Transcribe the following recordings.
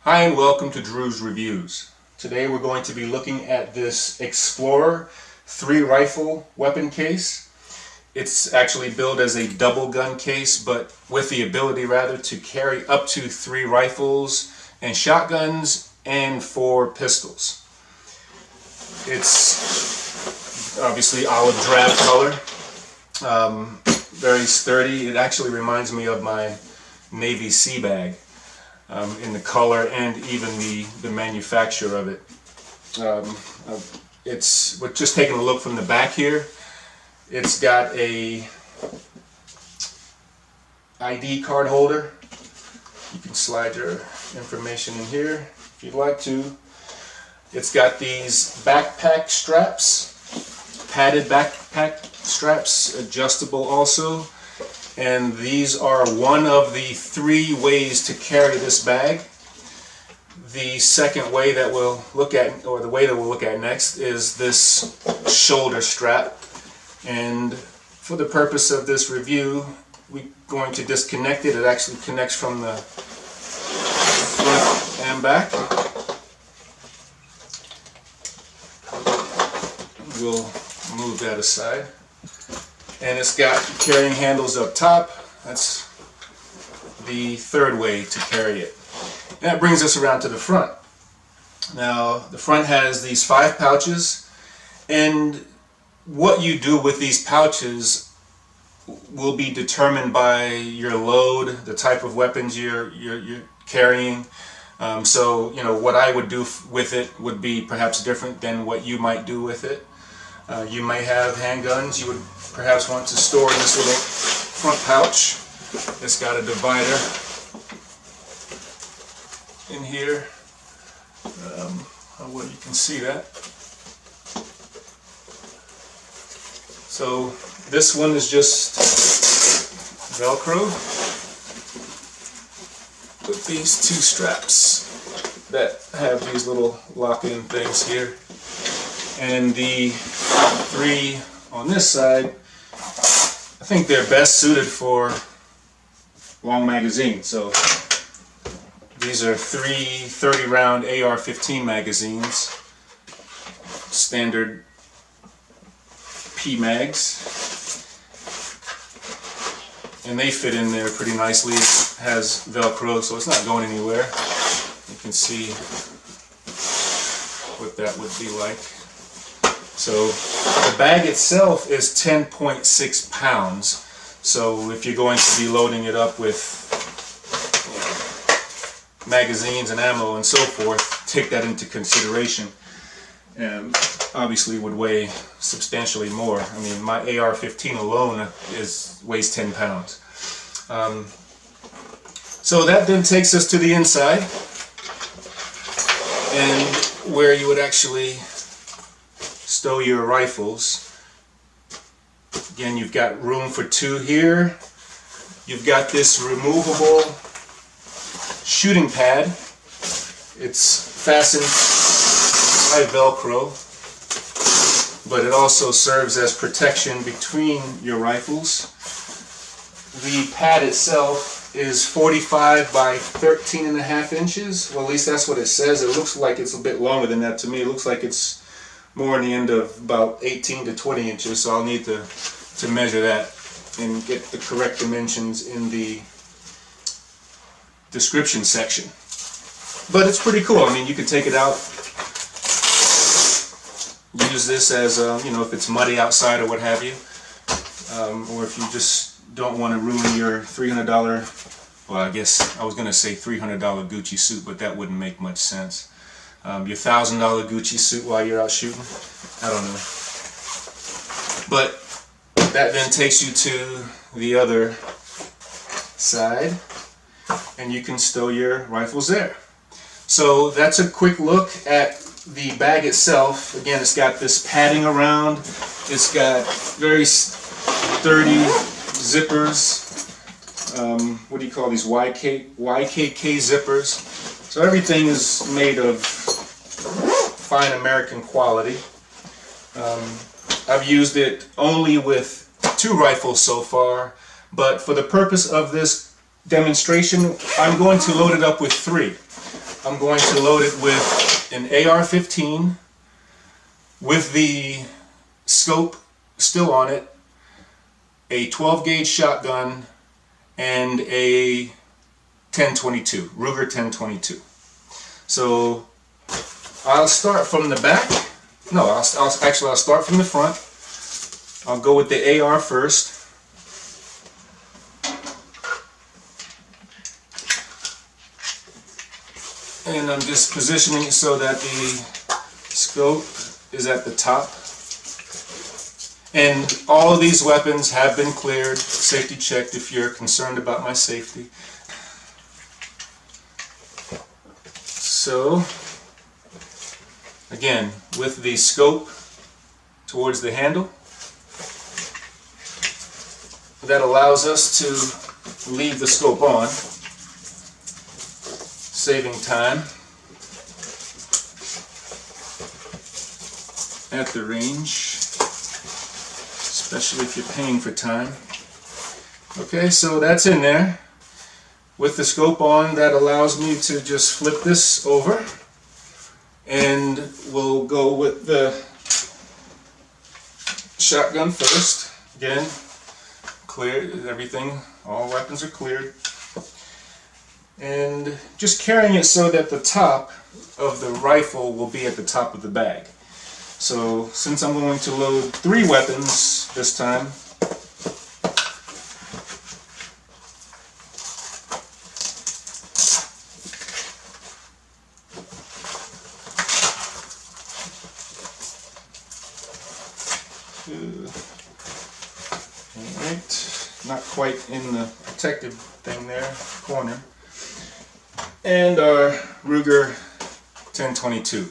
Hi and welcome to Drew's Reviews. Today we're going to be looking at this Explorer 3 rifle weapon case. It's actually built as a double gun case, but with the ability to carry up to 3 rifles and shotguns and 4 pistols. It's obviously olive drab color, very sturdy. It actually reminds me of my Navy sea bag. In the color and even the manufacture of it. We're just taking a look from the back here. It's got a ID card holder. You can slide your information in here if you'd like to. It's got these backpack straps, padded backpack straps, adjustable also. And these are one of the 3 ways to carry this bag. The second way that we'll look at, or the way that we'll look at next, is this shoulder strap. And for the purpose of this review, we're going to disconnect it. It actually connects from the front and back. We'll move that aside. And it's got carrying handles up top. That's the 3rd way to carry it. And that brings us around to the front. Now, the front has these 5 pouches, and what you do with these pouches will be determined by your load, the type of weapons you're carrying. So, you know, what I would do with it would be perhaps different than what you might do with it. You may have handguns you would perhaps want to store in this little front pouch. It's got a divider in here. Well, you can see that. So this one is just Velcro with these 2 straps that have these little lock-in things here. And the 3 on this side, I think they're best suited for long magazines. So these are 3 30-round AR-15 magazines, standard P mags, and they fit in there pretty nicely. It has Velcro, so it's not going anywhere. You can see what that would be like. So the bag itself is 10.6 pounds. So if you're going to be loading it up with magazines and ammo and so forth, take that into consideration. And obviously would weigh substantially more. I mean, my AR-15 alone weighs 10 pounds. So that then takes us to the inside, and where you would actually stow your rifles. Again, you've got room for 2 here. You've got this removable shooting pad. It's fastened by Velcro, but it also serves as protection between your rifles. The pad itself is 45 by 13.5 inches. Well, at least that's what it says. It looks like it's a bit longer than that to me. It looks like it's more in the end of about 18 to 20 inches, so I'll need to measure that and get the correct dimensions in the description section. But it's pretty cool. I mean, you can take it out, use this as you know, if it's muddy outside or what have you, or if you just don't want to ruin your $300, well, I guess I was going to say $300 Gucci suit, but that wouldn't make much sense. Your $1,000 Gucci suit while you're out shooting, I don't know. But that then takes you to the other side, and you can stow your rifles there. So that's a quick look at the bag itself. Again, it's got this padding around. It's got very sturdy zippers. What do you call these? YKK zippers. So everything is made of fine American quality. I've used it only with 2 rifles so far, but for the purpose of this demonstration, I'm going to load it up with 3. I'm going to load it with an AR-15 with the scope still on it, a 12 gauge shotgun, and a 1022, Ruger 1022. So I'll start from the back. No, I'll start from the front. I'll go with the AR first. And I'm just positioning it so that the scope is at the top. And all of these weapons have been cleared, safety checked if you're concerned about my safety. So, again, with the scope towards the handle, that allows us to leave the scope on, saving time at the range, especially if you're paying for time. Okay, so that's in there. With the scope on, that allows me to just flip this over, and we'll go with the shotgun first. Again, clear everything, all weapons are cleared. And just carrying it so that the top of the rifle will be at the top of the bag. So since I'm going to load 3 weapons this time, alright, not quite in the protective thing there, corner. And our Ruger 1022.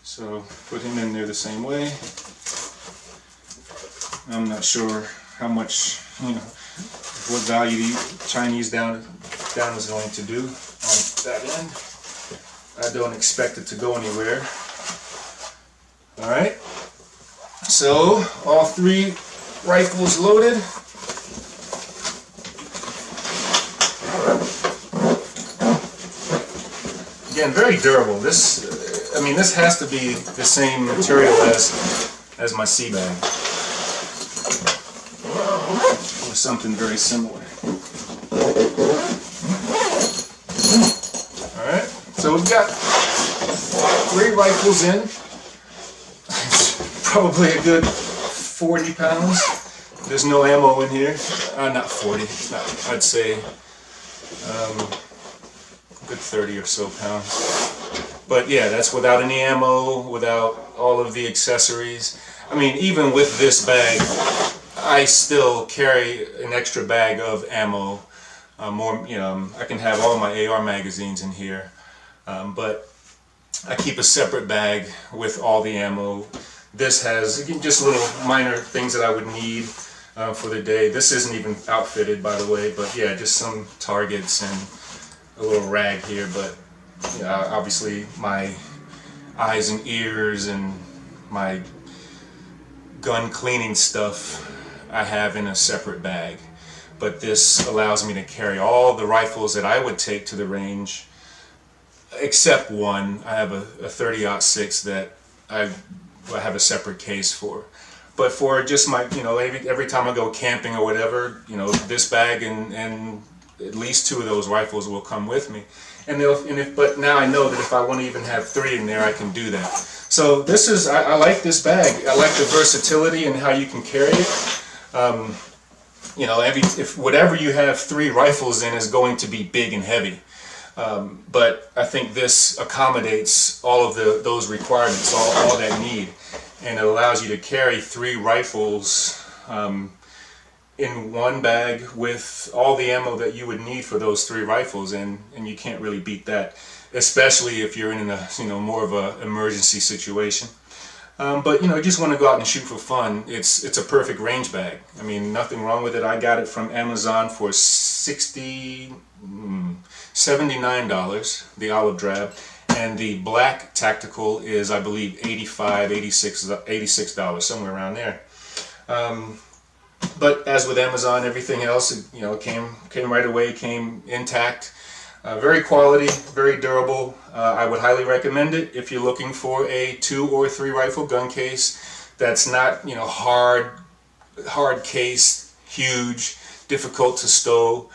So put him in there the same way. I'm not sure how much, what value the Chinese down is going to do on that end. I don't expect it to go anywhere. Alright, so all 3 rifles loaded. Again, very durable. This, I mean, this has to be the same material as my sea bag, or something very similar. All right, so we've got 3 rifles in. It's probably a good 40 pounds. There's no ammo in here. Not 40. I'd say. Good 30 or so pounds. But yeah, that's without any ammo, without all of the accessories. I mean, even with this bag, I still carry an extra bag of ammo. I can have all my AR magazines in here, but I keep a separate bag with all the ammo. This has just little minor things that I would need for the day. This isn't even outfitted, by the way, but yeah, just some targets and a little rag here, but obviously my eyes and ears and my gun cleaning stuff I have in a separate bag. But this allows me to carry all the rifles that I would take to the range, except one. I have a 30-06 that I have a separate case for. But for just my, every time I go camping or whatever, this bag and at least 2 of those rifles will come with me, but now I know that if I want to even have 3 in there, I can do that. So this is, I like this bag. I like the versatility and how you can carry it. If whatever you have 3 rifles in is going to be big and heavy, but I think this accommodates all of those requirements, all that need, and it allows you to carry 3 rifles in one bag with all the ammo that you would need for those 3 rifles, and you can't really beat that, especially if you're in a more of an emergency situation. But you just want to go out and shoot for fun. It's a perfect range bag. I mean, nothing wrong with it. I got it from Amazon for $79, the olive drab, and the black tactical is, I believe, $85, $86, somewhere around there. But as with Amazon, everything else, came right away, came intact. Very quality, very durable. I would highly recommend it if you're looking for a 2 or 3 rifle gun case that's not, hard case, huge, difficult to stow.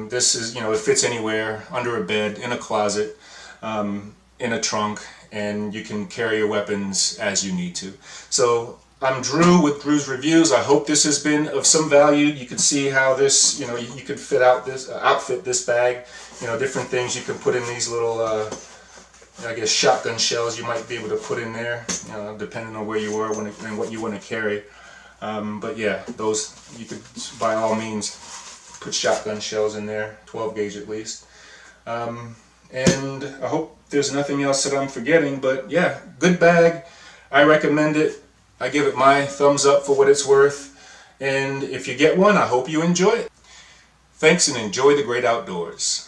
This is, it fits anywhere, under a bed, in a closet, in a trunk, and you can carry your weapons as you need to. So I'm Drew with Drew's Reviews. I hope this has been of some value. You can see how this, you could outfit this bag. Different things you can put in these little, I guess, shotgun shells you might be able to put in there, depending on where you are and what you want to carry. But yeah, those, you could by all means put shotgun shells in there, 12 gauge at least. And I hope there's nothing else that I'm forgetting, but yeah, good bag. I recommend it. I give it my thumbs up for what it's worth. And if you get one, I hope you enjoy it. Thanks, and enjoy the great outdoors.